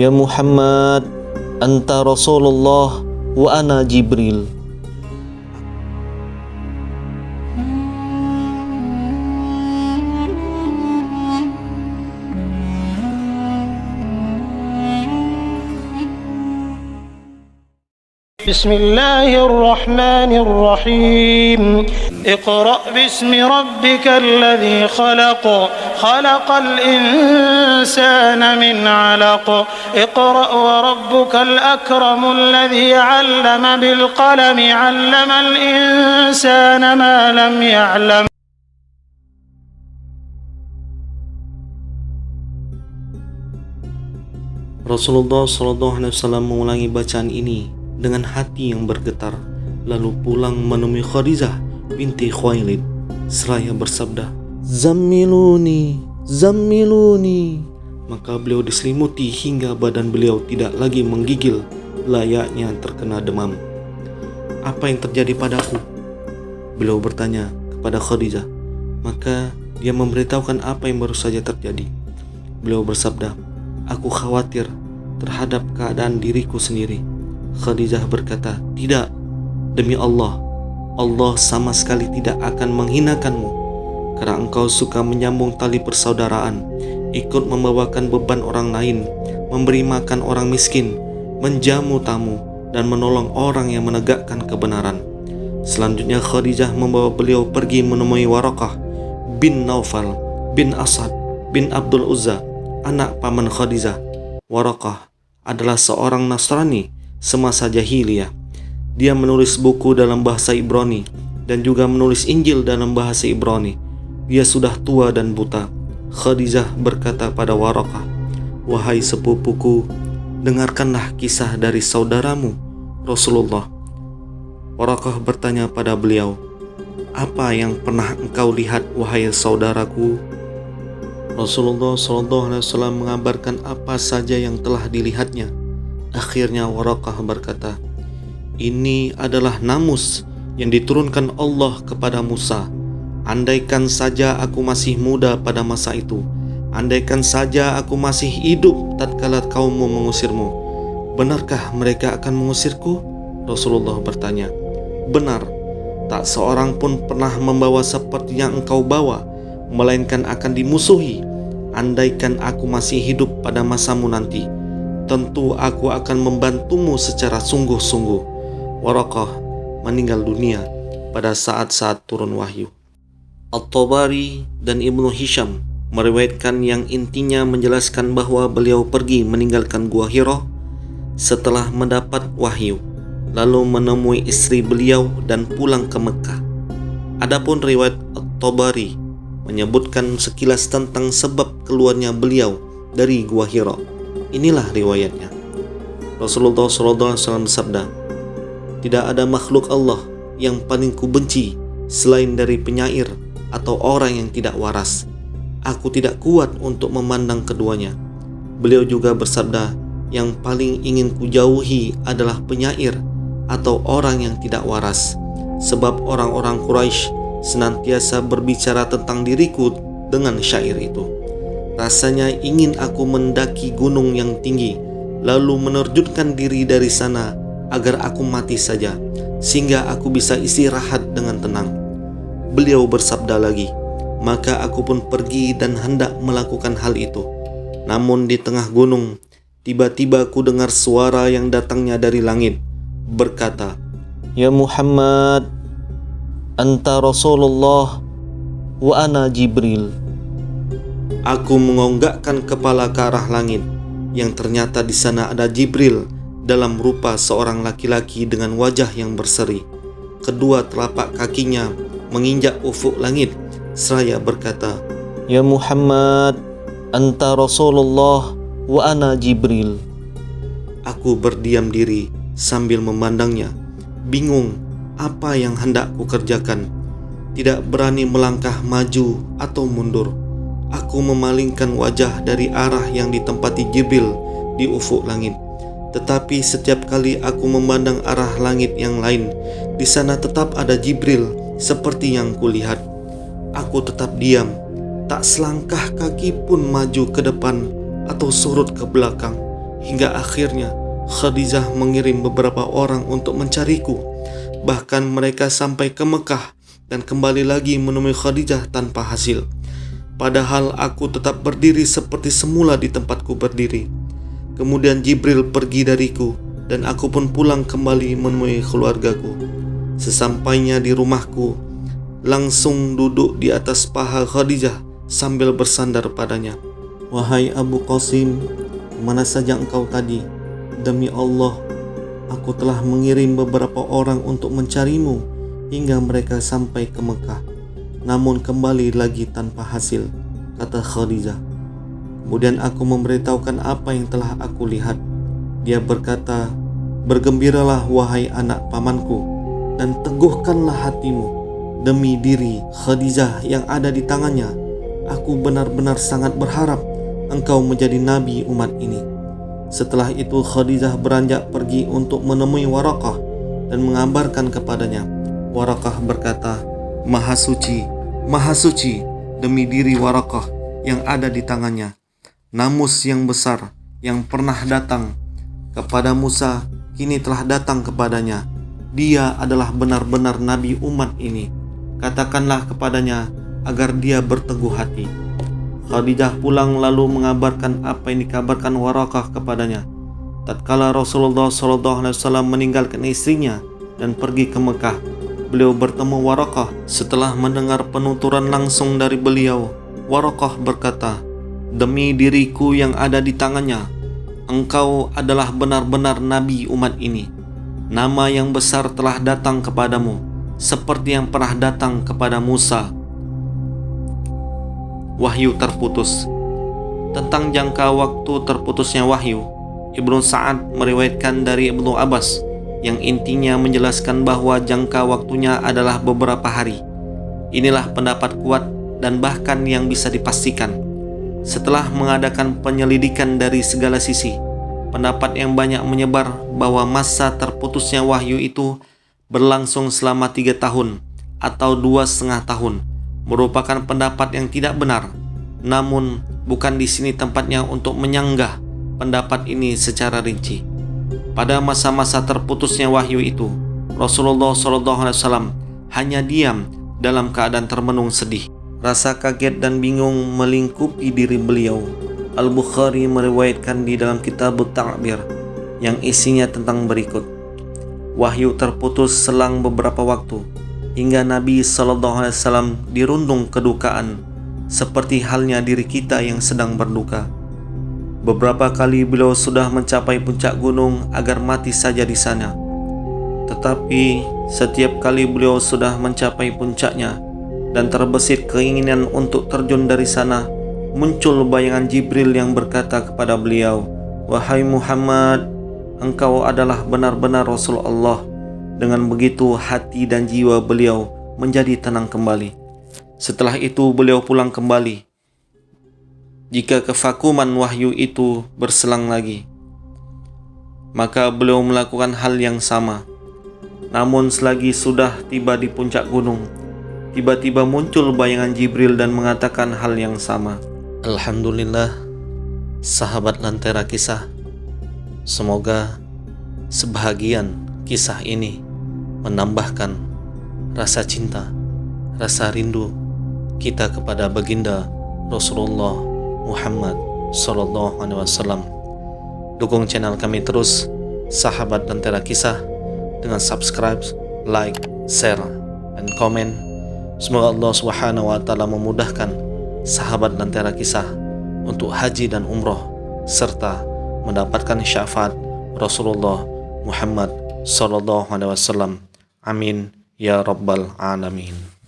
Ya Muhammad, anta Rasulullah wa ana Jibril. بسم الله الرحمن الرحيم اقرأ باسم ربك الذي خلق خلق الإنسان من علق اقرأ وربك الأكرم الذي علم بالقلم علم الإنسان ما لم يعلم. Rasulullah SAW mengulangi bacaan ini dengan hati yang bergetar, lalu pulang menemui Khadijah binti Khuwailid seraya bersabda, "Zammiluni, zammiluni." Maka beliau diselimuti hingga badan beliau tidak lagi menggigil layaknya terkena demam. "Apa yang terjadi padaku?" beliau bertanya kepada Khadijah. Maka dia memberitahukan apa yang baru saja terjadi. Beliau bersabda, "Aku khawatir terhadap keadaan diriku sendiri." Khadijah berkata, "Tidak, demi Allah, Allah sama sekali tidak akan menghinakanmu, karena engkau suka menyambung tali persaudaraan, ikut membawakan beban orang lain, memberi makan orang miskin, menjamu tamu, dan menolong orang yang menegakkan kebenaran." Selanjutnya Khadijah membawa beliau pergi menemui Waraqah bin Naufal bin Asad bin Abdul Uzza, anak paman Khadijah. Waraqah adalah seorang Nasrani semasa jahiliyah. Dia menulis buku dalam bahasa Ibrani dan juga menulis Injil dalam bahasa Ibrani. Dia sudah tua dan buta. Khadijah berkata pada Waraqah, "Wahai sepupuku, dengarkanlah kisah dari saudaramu Rasulullah." Waraqah bertanya pada beliau, "Apa yang pernah engkau lihat, wahai saudaraku?" Rasulullah SAW mengabarkan apa saja yang telah dilihatnya. Akhirnya Waraqah berkata, "Ini adalah namus yang diturunkan Allah kepada Musa. Andaikan saja aku masih muda pada masa itu, andaikan saja aku masih hidup tatkala kaummu mengusirmu, benarkah mereka akan mengusirku?" Rasulullah bertanya, "Benar, tak seorang pun pernah membawa seperti yang engkau bawa, melainkan akan dimusuhi. Andaikan aku masih hidup pada masamu nanti, tentu aku akan membantumu secara sungguh-sungguh." Waraqah meninggal dunia pada saat-saat turun wahyu. At-Tabari dan Ibnu Hisham meriwayatkan yang intinya menjelaskan bahwa beliau pergi meninggalkan Gua Hira setelah mendapat wahyu, lalu menemui istri beliau dan pulang ke Mekah. Adapun riwayat At-Tabari menyebutkan sekilas tentang sebab keluarnya beliau dari Gua Hira. Inilah riwayatnya. Rasulullah SAW bersabda, "Tidak ada makhluk Allah yang paling kubenci selain dari penyair atau orang yang tidak waras. Aku tidak kuat untuk memandang keduanya." Beliau juga bersabda, "Yang paling ingin kujauhi adalah penyair atau orang yang tidak waras, sebab orang-orang Quraisy senantiasa berbicara tentang diriku dengan syair itu. Rasanya ingin aku mendaki gunung yang tinggi, lalu menerjunkan diri dari sana agar aku mati saja, sehingga aku bisa istirahat dengan tenang." Beliau bersabda lagi, "Maka aku pun pergi dan hendak melakukan hal itu. Namun di tengah gunung, tiba-tiba ku dengar suara yang datangnya dari langit, berkata, 'Ya Muhammad, anta Rasulullah wa ana Jibril.' Aku mengonggakkan kepala ke arah langit, yang ternyata di sana ada Jibril dalam rupa seorang laki-laki dengan wajah yang berseri. Kedua telapak kakinya menginjak ufuk langit seraya berkata, 'Ya Muhammad, anta Rasulullah wa ana Jibril.' Aku berdiam diri sambil memandangnya, bingung apa yang hendak ku kerjakan. Tidak berani melangkah maju atau mundur. Aku memalingkan wajah dari arah yang ditempati Jibril di ufuk langit. Tetapi setiap kali aku memandang arah langit yang lain, di sana tetap ada Jibril seperti yang kulihat. Aku tetap diam, tak selangkah kaki pun maju ke depan atau surut ke belakang, hingga akhirnya Khadijah mengirim beberapa orang untuk mencariku. Bahkan mereka sampai ke Mekah dan kembali lagi menemui Khadijah tanpa hasil. Padahal aku tetap berdiri seperti semula di tempatku berdiri. Kemudian Jibril pergi dariku dan aku pun pulang kembali menemui keluargaku. Sesampainya di rumahku, langsung duduk di atas paha Khadijah sambil bersandar padanya. Wahai Abu Qasim, mana saja engkau tadi? Demi Allah, aku telah mengirim beberapa orang untuk mencarimu hingga mereka sampai ke Mekah, namun kembali lagi tanpa hasil, kata Khadijah. Kemudian aku memberitahukan apa yang telah aku lihat. Dia berkata, bergembiralah wahai anak pamanku, dan teguhkanlah hatimu. Demi diri Khadijah yang ada di tangannya, aku benar-benar sangat berharap engkau menjadi nabi umat ini. Setelah itu Khadijah beranjak pergi untuk menemui Waraqah dan mengabarkan kepadanya. Waraqah berkata, Maha suci demi diri Waraqah yang ada di tangannya. Namus yang besar yang pernah datang kepada Musa kini telah datang kepadanya. Dia adalah benar-benar nabi umat ini. Katakanlah kepadanya agar dia berteguh hati. Khadijah pulang lalu mengabarkan apa yang dikabarkan Waraqah kepadanya. Tatkala Rasulullah SAW meninggalkan istrinya dan pergi ke Mekah, beliau bertemu Waraqah. Setelah mendengar penuturan langsung dari beliau, Waraqah berkata, demi diriku yang ada di tangannya, engkau adalah benar-benar nabi umat ini. Nama yang besar telah datang kepadamu, seperti yang pernah datang kepada Musa. Wahyu terputus. Tentang jangka waktu terputusnya wahyu, Ibnu Sa'ad meriwayatkan dari Ibnu Abbas yang intinya menjelaskan bahwa jangka waktunya adalah beberapa hari. Inilah pendapat kuat dan bahkan yang bisa dipastikan. Setelah mengadakan penyelidikan dari segala sisi, pendapat yang banyak menyebar bahwa masa terputusnya wahyu itu berlangsung selama 3 tahun atau 2,5 tahun merupakan pendapat yang tidak benar. Namun bukan di sini tempatnya untuk menyanggah pendapat ini secara rinci. Pada masa-masa terputusnya wahyu itu, Rasulullah SAW hanya diam dalam keadaan termenung sedih. Rasa kaget dan bingung melingkupi diri beliau. Al-Bukhari meriwayatkan di dalam kitab Ta'bir yang isinya tentang berikut. Wahyu terputus selang beberapa waktu hingga Nabi SAW dirundung kedukaan seperti halnya diri kita yang sedang berduka. Beberapa kali beliau sudah mencapai puncak gunung agar mati saja di sana. Tetapi setiap kali beliau sudah mencapai puncaknya dan terbesit keinginan untuk terjun dari sana, muncul bayangan Jibril yang berkata kepada beliau, wahai Muhammad, engkau adalah benar-benar Rasul Allah. Dengan begitu hati dan jiwa beliau menjadi tenang kembali. Setelah itu beliau pulang kembali. Jika kevakuman wahyu itu berselang lagi, maka beliau melakukan hal yang sama. Namun selagi sudah tiba di puncak gunung, tiba-tiba muncul bayangan Jibril dan mengatakan hal yang sama. Alhamdulillah, sahabat Lentera Kisah, semoga sebahagian kisah ini menambahkan rasa cinta, rasa rindu kita kepada baginda Rasulullah Muhammad SAW. Dukung channel kami terus, sahabat Lentera Kisah, dengan subscribe, like, share, dan komen. Semoga Allah SWT memudahkan sahabat Lentera Kisah untuk haji dan umroh serta mendapatkan syafaat Rasulullah Muhammad SAW. Amin ya rabbal alamin.